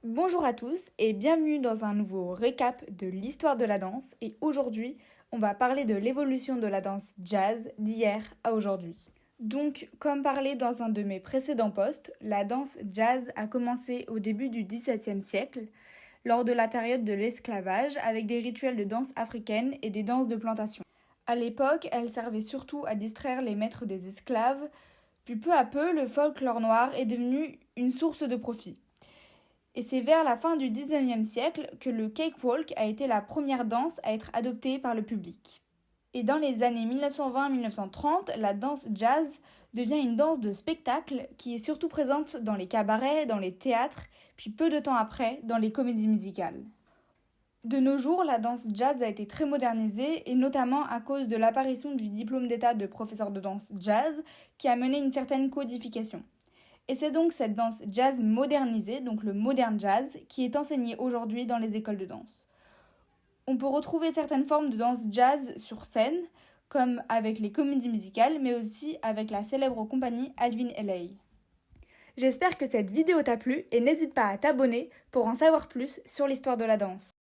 Bonjour à tous et bienvenue dans un nouveau récap de l'histoire de la danse et aujourd'hui on va parler de l'évolution de la danse jazz d'hier à aujourd'hui. Donc comme parlé dans un de mes précédents posts, la danse jazz a commencé au début du XVIIe siècle lors de la période de l'esclavage avec des rituels de danse africaine et des danses de plantation. À l'époque, elle servait surtout à distraire les maîtres des esclaves, puis peu à peu le folklore noir est devenu une source de profit. Et c'est vers la fin du XIXe siècle que le cakewalk a été la première danse à être adoptée par le public. Et dans les années 1920-1930, la danse jazz devient une danse de spectacle qui est surtout présente dans les cabarets, dans les théâtres, puis peu de temps après dans les comédies musicales. De nos jours, la danse jazz a été très modernisée et notamment à cause de l'apparition du diplôme d'état de professeur de danse jazz qui a mené une certaine codification. Et c'est donc cette danse jazz modernisée, donc le modern jazz, qui est enseignée aujourd'hui dans les écoles de danse. On peut retrouver certaines formes de danse jazz sur scène, comme avec les comédies musicales, mais aussi avec la célèbre compagnie Alvin Ailey. J'espère que cette vidéo t'a plu et n'hésite pas à t'abonner pour en savoir plus sur l'histoire de la danse.